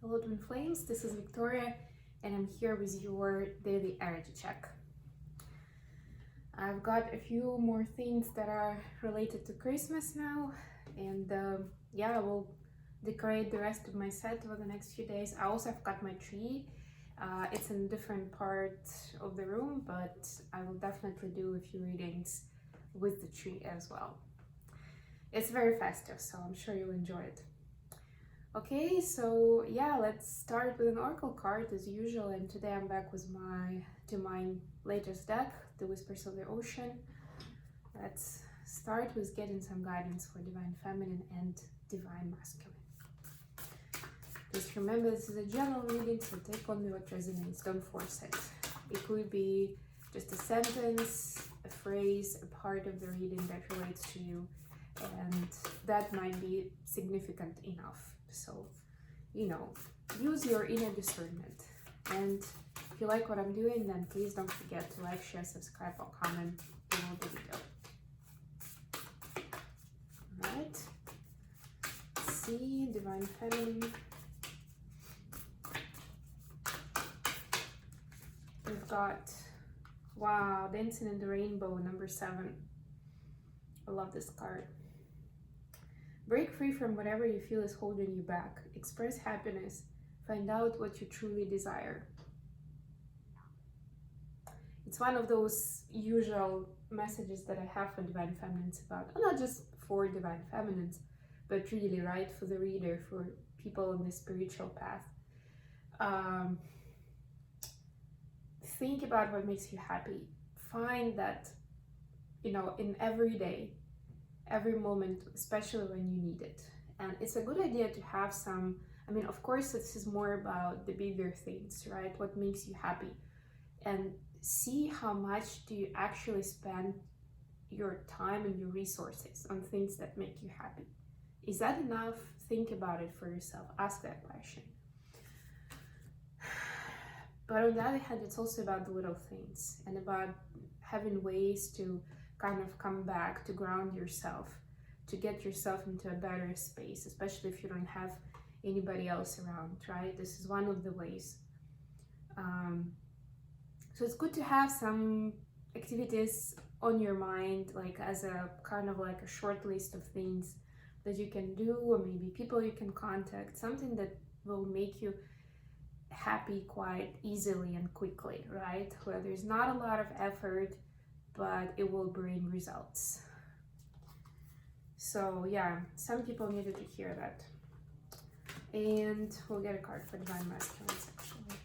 Hello Twinflames, this is Victoria and I'm here with your daily energy check. I've got a few more things that are related to Christmas now, and yeah, I will decorate the rest of my set over the next few days. I also have got my tree. It's in a different part of the room, but I will definitely do a few readings with the tree as well. It's very festive, so I'm sure you'll enjoy it. Okay, so yeah, let's start with an oracle card as usual, and today I'm back with my latest deck, the Whispers of the Ocean. Let's start with getting some guidance for Divine Feminine and Divine Masculine. Just remember, this is a general reading, so take only what resonates, don't force it. It could be just a sentence, a phrase, a part of the reading that relates to you, and that might be significant enough. So, use your inner discernment. And if you like what I'm doing, then please don't forget to like, share, subscribe, or comment below the video. Alright. Let's see, Divine Feminine. We've got, wow, Dancing in the Rainbow, number 7. I love this card. Break free from whatever you feel is holding you back. Express happiness. Find out what you truly desire. It's one of those usual messages that I have for Divine Feminines about, not just for Divine Feminines, but really, right, for the reader, for people on the spiritual path. Think about what makes you happy. Find that, in every day, every moment, especially when you need it. And it's a good idea to have some, of course, this is more about the bigger things, right? What makes you happy. And see how much do you actually spend your time and your resources on things that make you happy. Is that enough? Think about it for yourself. Ask that question. But on the other hand, it's also about the little things and about having ways to kind of come back, to ground yourself, to get yourself into a better space, especially if you don't have anybody else around, right? This is one of the ways. So it's good to have some activities on your mind, like as a kind of like a short list of things that you can do, or maybe people you can contact, something that will make you happy quite easily and quickly, right? Where there's not a lot of effort, but it will bring results. So yeah, some people needed to hear that. And we'll get a card for Divine Masculines actually.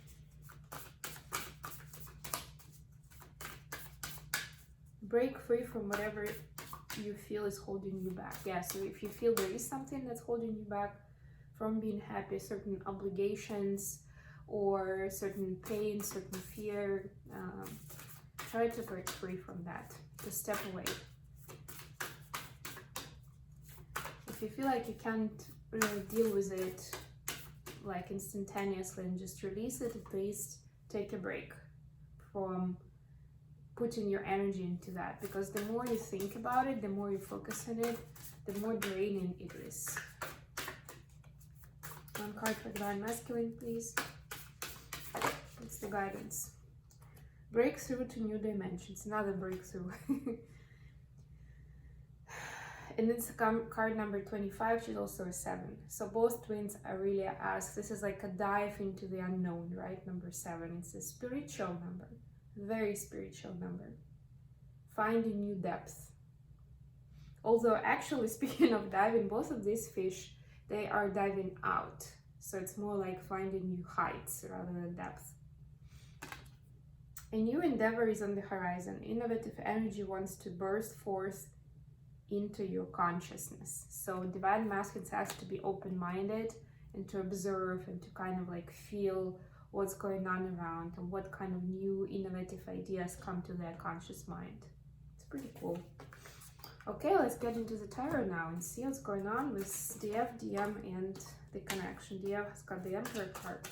Break free from whatever you feel is holding you back. Yeah, so if you feel there is something that's holding you back from being happy, certain obligations or certain pain, certain fear, try to break free from that. Just step away. If you feel like you can't really deal with it like instantaneously and just release it, at least take a break from putting your energy into that, because the more you think about it, the more you focus on it, the more draining it is. One card for Divine Masculine, please. What's the guidance? Breakthrough to new dimensions. Another breakthrough. And it's card number 25, which is also a 7. So both twins are really asked. This is like a dive into the unknown, right? Number 7. It's a spiritual number. Very spiritual number. Finding new depth. Although actually, speaking of diving, both of these fish, they are diving out. So it's more like finding new heights rather than depth. A new endeavor is on the horizon. Innovative energy wants to burst forth into your consciousness. So Divine Masculine has to be open-minded and to observe and to kind of like feel what's going on around and what kind of new innovative ideas come to their conscious mind. It's pretty cool. Okay, let's get into the tarot now and see what's going on with DF, DM, and the connection. DF has got the Emperor card.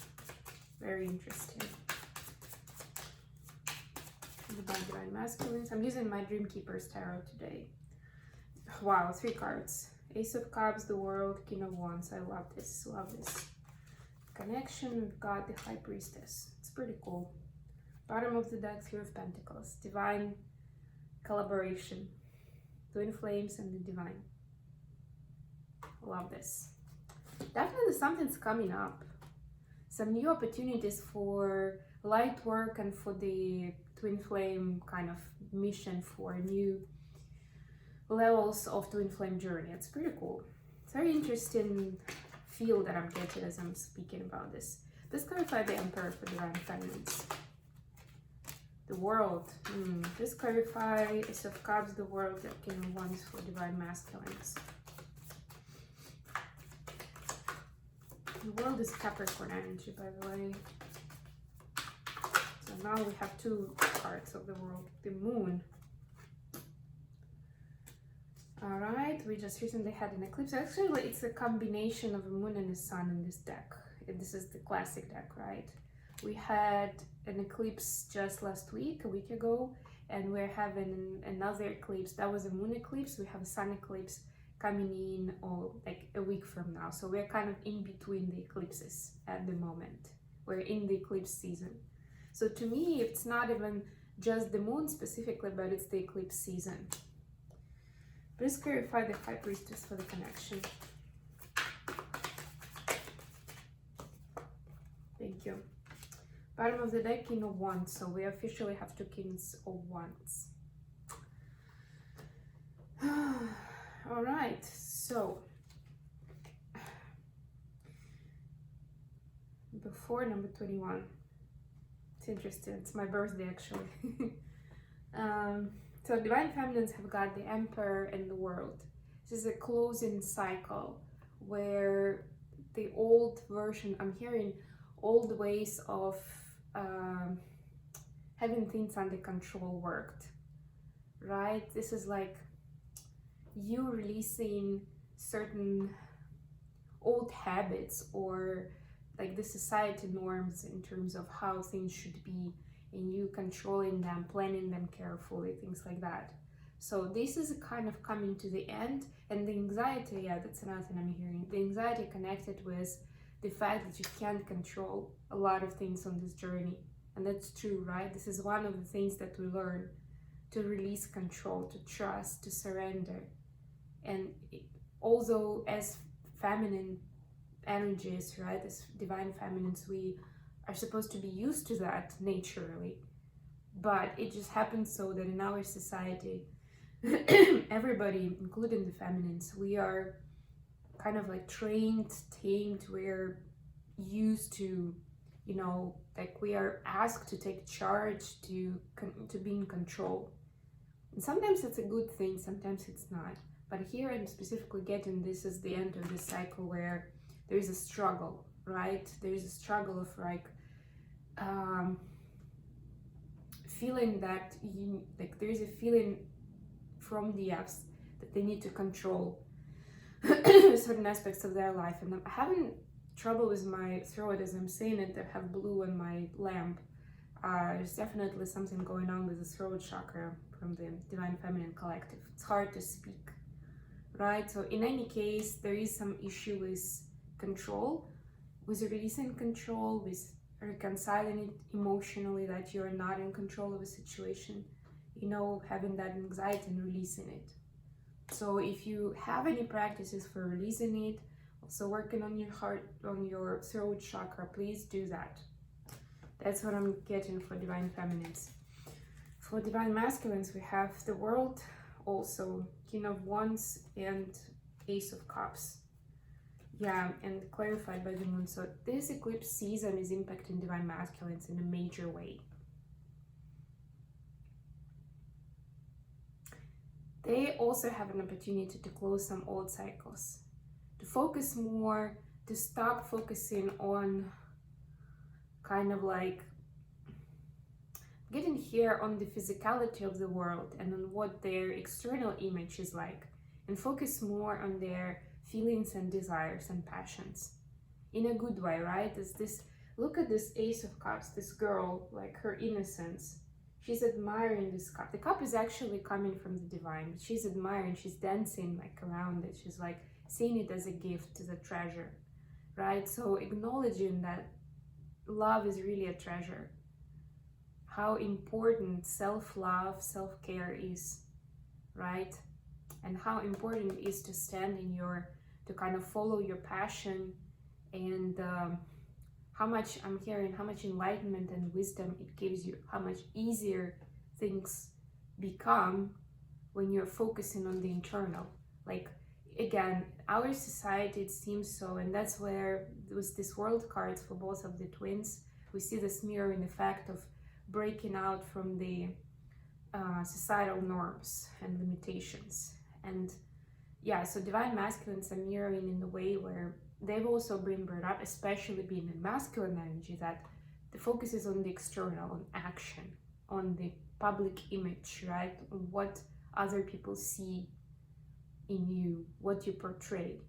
Very interesting. Divine Masculines. I'm using my Dream Keepers tarot today. Wow, 3 cards. Ace of Cups, the World, King of Wands. I love this, love this. connection, we've got the High Priestess. It's pretty cool. Bottom of the deck, Three of Pentacles. Divine collaboration. Twin flames and the divine. Love this. Definitely something's coming up. Some new opportunities for light work and for the twin flame kind of mission for new levels of twin flame journey. It's pretty cool. It's very interesting feel that I'm getting as I'm speaking about this. Let's clarify the Emperor for divine feminines. The World. Let's clarify Ace of Cups, the World, the King of Wands for divine masculines. The World is Capricorn energy, by the way. So now we have two cards of the World. The Moon. Alright, we just recently had an eclipse. Actually, it's a combination of a moon and a sun in this deck. This is the classic deck, right? We had an eclipse just last week, a week ago, and we're having another eclipse. That was a moon eclipse. We have a sun eclipse coming in like a week from now. So we're kind of in between the eclipses at the moment. We're in the eclipse season. So to me, it's not even just the moon specifically, but it's the eclipse season. Please clarify the High Priestess for the connection. Thank you. Bottom of the deck, King of Wands. So we officially have two Kings of Wands. All right, so before number 21. It's interesting. It's my birthday, actually. So divine feminines have got the Emperor and the World. This is a closing cycle where the old version, I'm hearing old ways of having things under control worked, right? This is like you releasing certain old habits or like the society norms in terms of how things should be, and you controlling them, planning them carefully, things like that. So this is kind of coming to the end, and the anxiety, yeah, that's another thing I'm hearing. The anxiety connected with the fact that you can't control a lot of things on this journey. And that's true, right? This is one of the things that we learn, to release control, to trust, to surrender. And although as feminine energies, right, as divine feminines, we are supposed to be used to that naturally, but it just happens so that in our society, everybody, including the feminines, we are kind of like trained, tamed, we're used to, you know, like we are asked to take charge, to be in control. And sometimes it's a good thing, sometimes it's not. But here I'm specifically getting this is the end of this cycle where there is a struggle, right? There is a struggle of like feeling that you, like there is a feeling from the Fs that they need to control certain aspects of their life. And I'm having trouble with my throat as I'm saying it. I have blue on my lamp. There's definitely something going on with the throat chakra from the Divine Feminine Collective. It's hard to speak, right? So in any case, there is some issue with control, with releasing control, with reconciling it emotionally, that you're not in control of a situation, you know, having that anxiety and releasing it. So if you have any practices for releasing it, also working on your heart, on your throat chakra, please do that. That's what I'm getting for Divine Feminines. For Divine Masculines, we have the World, also King of Wands and Ace of Cups. Yeah, and clarified by the Moon. So this eclipse season is impacting Divine Masculines in a major way. They also have an opportunity to close some old cycles, to focus more, to stop focusing on kind of like getting here on the physicality of the world and on what their external image is like, and focus more on their feelings and desires and passions in a good way, right? Is this, look at this Ace of Cups, this girl, like her innocence. She's admiring this cup. The cup is actually coming from the divine. She's admiring, she's dancing like around it. She's like seeing it as a gift, as a treasure. right? So acknowledging that love is really a treasure, how important self-love, self-care is, right? And how important it is to stand in your, to kind of follow your passion, and how much I'm hearing, how much enlightenment and wisdom it gives you, how much easier things become when you're focusing on the internal. Like, again, our society, it seems so, and that's where there was this world cards for both of the twins. We see this mirroring effect of breaking out from the societal norms and limitations. And yeah, so divine masculines are mirroring in the way where they've also been brought up, especially being in masculine energy, that the focus is on the external, on action, on the public image, right? On what other people see in you, what you portray.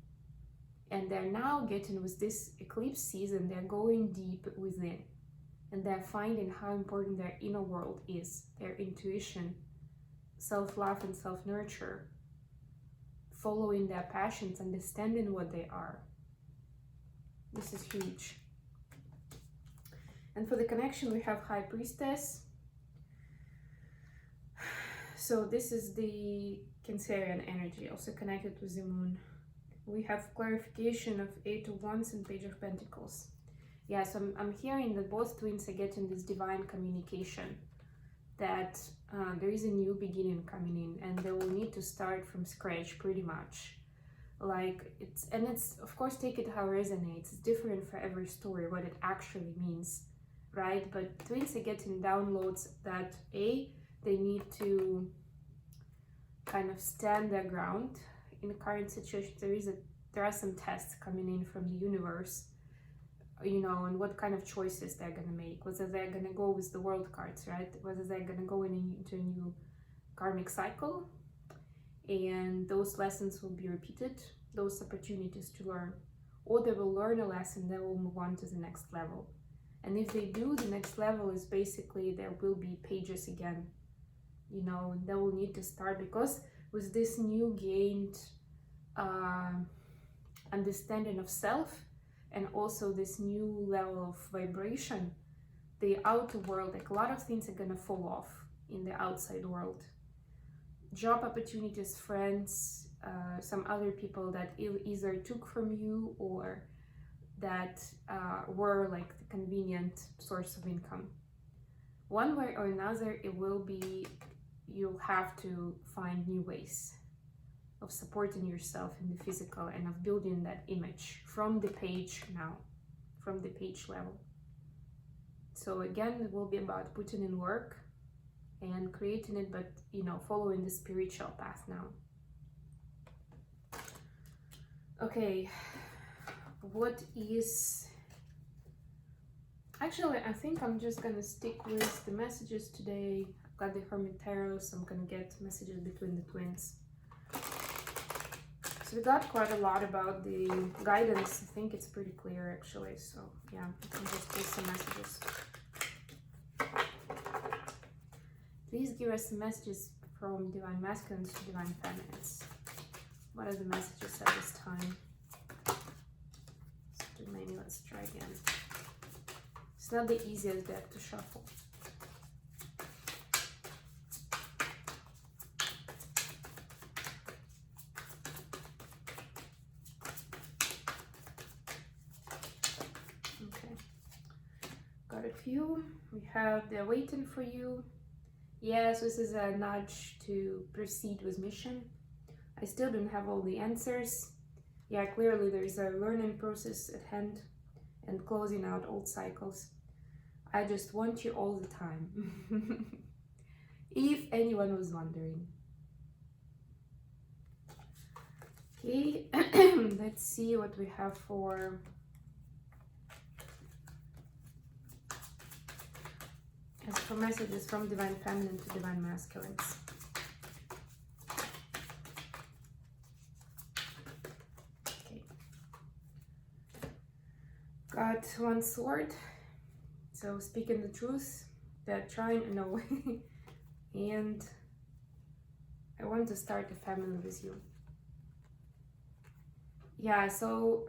And they're now getting, with this eclipse season, they're going deep within, and they're finding how important their inner world is, their intuition, self-love and self-nurture, following their passions, understanding what they are. This is huge. And for the connection, we have High Priestess. So this is the Cancerian energy, also connected with the moon. We have clarification of 8 of Wands and Page of Pentacles. Yeah, so I'm hearing that both twins are getting this divine communication, that there is a new beginning coming in, and they will need to start from scratch pretty much. Like, it's of course, take it how it resonates. It's different for every story what it actually means, right? But twins are getting downloads that they need to kind of stand their ground in the current situation. There are some tests coming in from the universe, you know, and what kind of choices they're gonna make, whether they're gonna go with the world cards, right? Whether they're gonna go into a new karmic cycle, and those lessons will be repeated, those opportunities to learn, or they will learn a lesson, they will move on to the next level. And if they do, the next level is basically there will be pages again, you know, and they will need to start, because with this new gained understanding of self, and also this new level of vibration, the outer world, like a lot of things are gonna fall off in the outside world. Job opportunities, friends, some other people that either took from you or that were like the convenient source of income. One way or another, it will be, you'll have to find new ways of supporting yourself in the physical and of building that image from the page now, from the page level. So again, it will be about putting in work and creating it, but you know, following the spiritual path now. Okay, what is, actually I think I'm just gonna stick with the messages today. I've got the Hermit Tarot, so I'm gonna get messages between the twins. So we got quite a lot about the guidance. I think it's pretty clear actually, so yeah, I can just pull some messages. Please give us some messages from Divine Masculines to Divine Feminines. What are the messages at this time? So maybe let's try again. It's not the easiest deck to shuffle. Okay, got a few. We have they're waiting for you. Yes, this is a nudge to proceed with mission. I still don't have all the answers. Yeah, clearly there is a learning process at hand and closing out old cycles. I just want you all the time. If anyone was wondering. Okay, let's see what we have for as for messages from Divine Feminine to Divine Masculines. Okay. Got one sword. So speaking the truth, they're trying, no. And I want to start a family with you. Yeah, so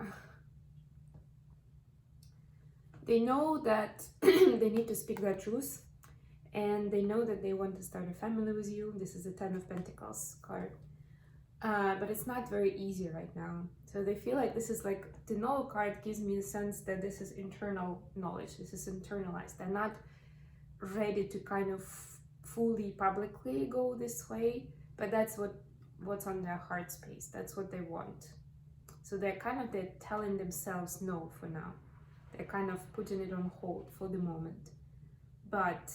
They know that they need to speak their truth, and they know that they want to start a family with you. This is the Ten of Pentacles card. But it's not very easy right now. So they feel like this is like, the Know card gives me the sense that this is internal knowledge. This is internalized. They're not ready to kind of fully publicly go this way, but that's what's on their heart space. That's what they want. So they're telling themselves no for now. They're kind of putting it on hold for the moment. But,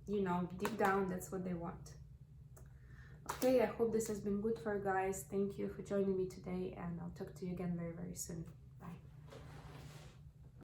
you know, deep down, that's what they want. Okay, I hope this has been good for you guys. Thank you for joining me today, and I'll talk to you again very, very soon.